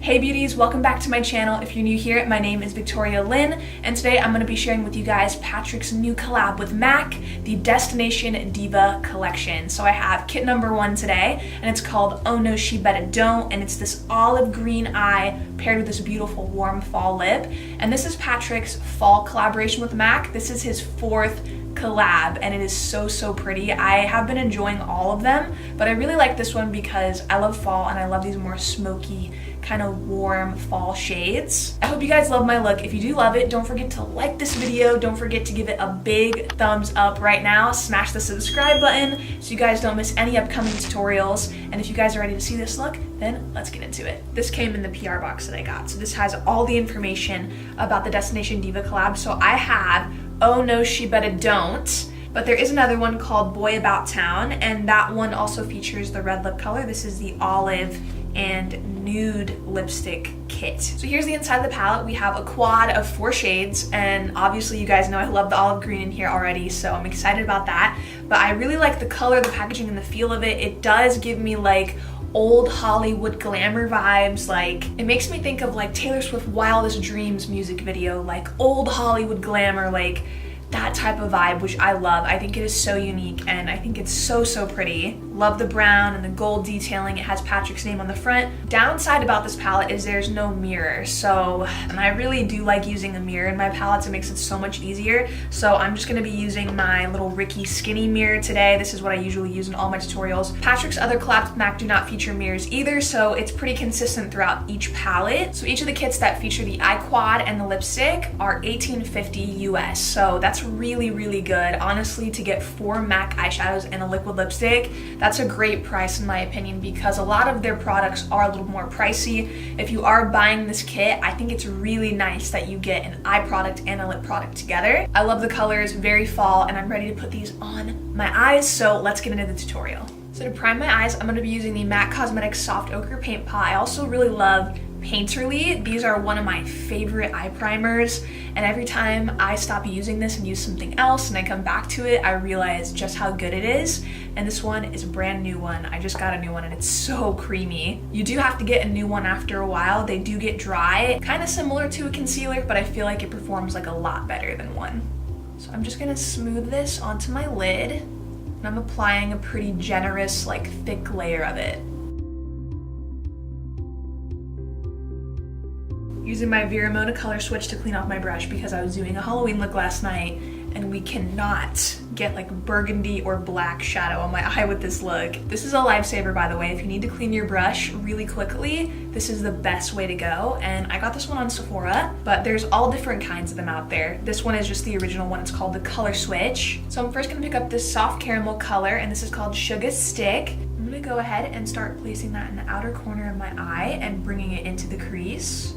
Hey beauties, welcome back to my channel. If you're new here, my name is Victoria Lynn, and today I'm going to be sharing with you guys Patrick's new collab with MAC, the Destination Diva collection. So I have kit number 1 today, and it's called Oh No She Betta Don't, and it's this olive green eye paired with this beautiful warm fall lip. And this is Patrick's fall collaboration with MAC. This is his 4th collab, and it is so pretty. I have been enjoying all of them, but I really like this one because I love fall and I love these more smoky, kind of warm fall shades. I hope you guys love my look. If you do love it, don't forget to like this video. Don't forget to give it a big thumbs up right now. Smash the subscribe button so you guys don't miss any upcoming tutorials. And if you guys are ready to see this look, then let's get into it. This came in the PR box that I got. So this has all the information about the Destination Diva collab. So I have Oh No She Betta Don't, but there is another one called Boy About Town, and that one also features the red lip color. This is the olive and nude lipstick kit. So here's the inside of the palette. We have a quad of 4 shades, and obviously you guys know I love the olive green in here already, so I'm excited about that. But I really like the color, the packaging, and the feel of it. It does give me like old Hollywood glamour vibes. Like, it makes me think of like Taylor Swift Wildest Dreams music video, like old Hollywood glamour, like that type of vibe, which I love. I think it is so unique, and I think it's so pretty. Love the brown and the gold detailing. It has Patrick's name on the front. Downside about this palette is there's no mirror, and I really do like using a mirror in my palettes. It makes it so much easier. So I'm just gonna be using my little Ricky Skinny mirror today. This is what I usually use in all my tutorials. Patrick's other collabs with MAC do not feature mirrors either, so it's pretty consistent throughout each palette. So each of the kits that feature the eye quad and the lipstick are $18.50 US. So that's really good. Honestly, to get 4 MAC eyeshadows and a liquid lipstick, that's a great price in my opinion, because a lot of their products are a little more pricey. If you are buying this kit, I think it's really nice that you get an eye product and a lip product together. I love the colors, very fall, and I'm ready to put these on my eyes, so let's get into the tutorial. So to prime my eyes, I'm going to be using the MAC Cosmetics Soft Ochre Paint Pot. I also really love Painterly. These are one of my favorite eye primers, and every time I stop using this and use something else and I come back to it, I realize just how good it is. And this one is a brand new one. I just got a new one and it's so creamy. You do have to get a new one after a while. They do get dry, kind of similar to a concealer, but I feel like it performs like a lot better than one. So I'm just gonna smooth this onto my lid, and I'm applying a pretty generous, like thick layer of it. Using my Vera Mona color switch to clean off my brush because I was doing a Halloween look last night, and we cannot get like burgundy or black shadow on my eye with this look. This is a lifesaver, by the way. If you need to clean your brush really quickly, this is the best way to go. And I got this one on Sephora, but there's all different kinds of them out there. This one is just the original one. It's called the Color Switch. So I'm first gonna pick up this soft caramel color, and this is called Sugar Stick. I'm gonna go ahead and start placing that in the outer corner of my eye and bringing it into the crease.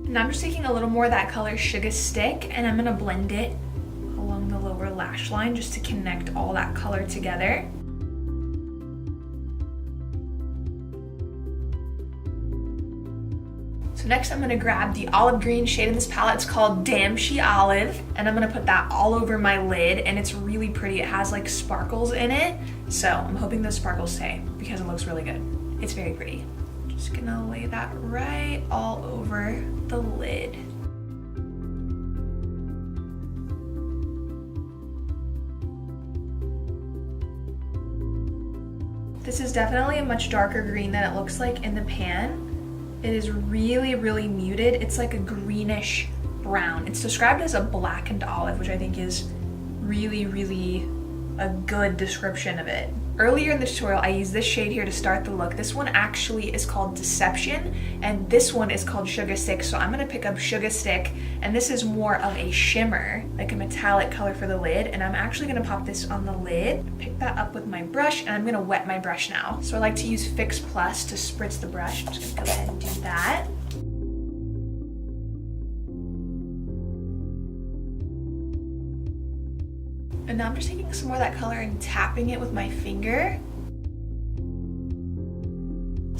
And I'm just taking a little more of that color Sugar Stick, and I'm gonna blend it along the lower lash line just to connect all that color together. So next I'm gonna grab the olive green shade in this palette. It's called Damn She Olive, and I'm gonna put that all over my lid, and it's really pretty. It has like sparkles in it, so I'm hoping those sparkles stay because it looks really good. It's very pretty. Just gonna lay that right all over the lid. This is definitely a much darker green than it looks like in the pan. It is really muted. It's like a greenish brown. It's described as a blackened olive, which I think is really a good description of it. Earlier in the tutorial, I used this shade here to start the look. This one actually is called Deception, and this one is called Sugar Stick. So I'm gonna pick up Sugar Stick, and this is more of a shimmer, like a metallic color for the lid, and I'm actually gonna pop this on the lid, pick that up with my brush, and I'm gonna wet my brush now. So I like to use Fix Plus to spritz the brush. I'm just gonna go ahead and do that. And now I'm just taking some more of that color and tapping it with my finger.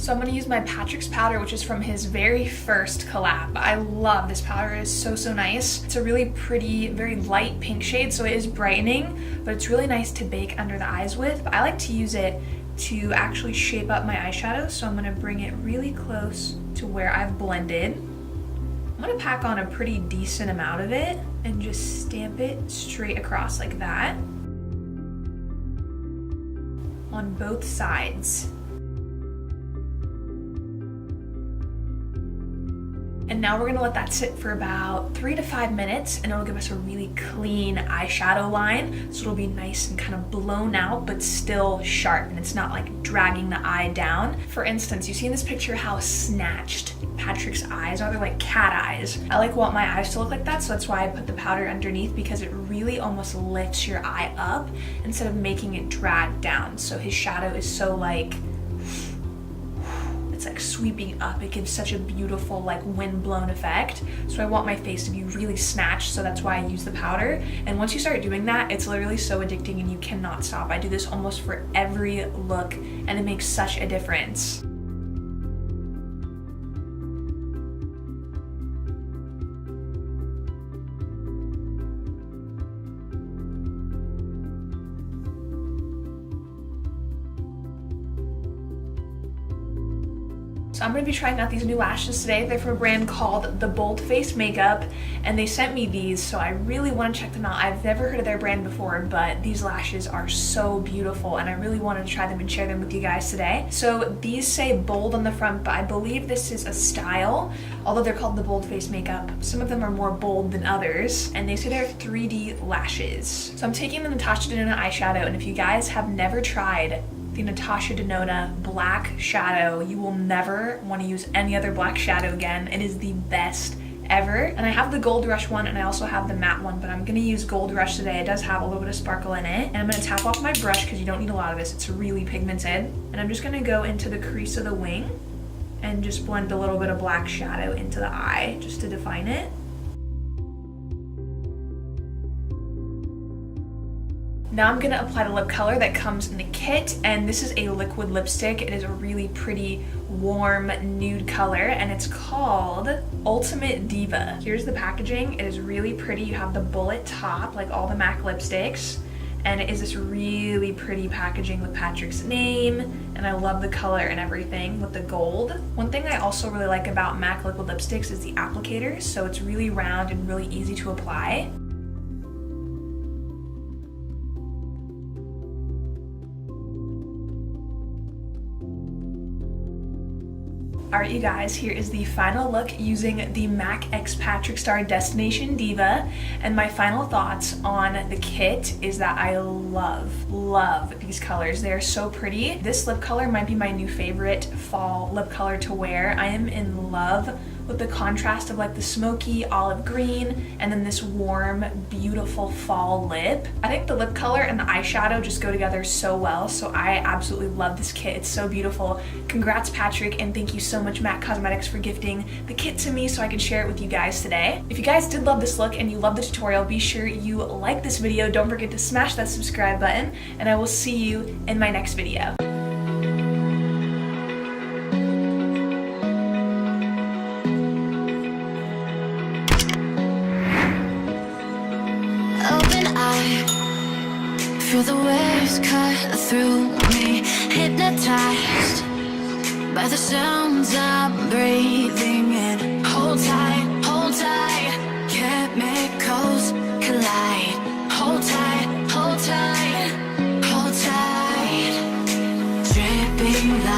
So I'm going to use my Patrick's powder, which is from his very first collab. I love this powder. It is so nice. It's a really pretty, very light pink shade, so it is brightening, but it's really nice to bake under the eyes with. But I like to use it to actually shape up my eyeshadow, so I'm going to bring it really close to where I've blended. I'm going to pack on a pretty decent amount of it and just stamp it straight across like that on both sides. And now we're gonna let that sit for about 3 to 5 minutes, and it'll give us a really clean eyeshadow line. So it'll be nice and kind of blown out, but still sharp, and it's not like dragging the eye down. For instance, you see in this picture how snatched Patrick's eyes are. They're like cat eyes. I want my eyes to look like that, so that's why I put the powder underneath, because it really almost lifts your eye up instead of making it drag down. So his shadow is so like, it's like sweeping up. It gives such a beautiful like wind-blown effect. So I want my face to be really snatched, so that's why I use the powder. And once you start doing that, it's literally so addicting and you cannot stop. I do this almost for every look, and it makes such a difference. So I'm going to be trying out these new lashes today. They're from a brand called The Bold Face Makeup, and they sent me these, so I really want to check them out. I've never heard of their brand before, but these lashes are so beautiful, and I really wanted to try them and share them with you guys today. So these say bold on the front, but I believe this is a style, although they're called The Bold Face Makeup. Some of them are more bold than others, and they say they're 3D lashes. So I'm taking the Natasha Denona eyeshadow, and if you guys have never tried the Natasha Denona black shadow, you will never want to use any other black shadow again. It is the best ever. And I have the Gold Rush one, and I also have the matte one, but I'm going to use Gold Rush today. It does have a little bit of sparkle in it. And I'm going to tap off my brush because you don't need a lot of this. It's really pigmented. And I'm just going to go into the crease of the wing and just blend a little bit of black shadow into the eye just to define it. Now I'm gonna apply the lip color that comes in the kit, and this is a liquid lipstick. It is a really pretty warm nude color, and it's called Ultimate Diva. Here's the packaging. It is really pretty. You have the bullet top like all the MAC lipsticks, and it is this really pretty packaging with Patrick's name, and I love the color and everything with the gold. One thing I also really like about MAC liquid lipsticks is the applicators, so it's really round and really easy to apply. Alright you guys, here is the final look using the MAC X Patrick Star Destination Diva, and my final thoughts on the kit is that I love these colors. They are so pretty. This lip color might be my new favorite fall lip color to wear. I am in love with the contrast of like the smoky olive green and then this warm, beautiful fall lip. I think the lip color and the eyeshadow just go together so well, so I absolutely love this kit. It's so beautiful. Congrats Patrick, and thank you so much MAC Cosmetics for gifting the kit to me so I can share it with you guys today. If you guys did love this look and you love the tutorial, be sure you like this video. Don't forget to smash that subscribe button, and I will see you in my next video. Feel the waves cut through me, hypnotized by the sounds I'm breathing in. Hold tight, chemicals collide. Hold tight, hold tight, hold tight. Dripping light.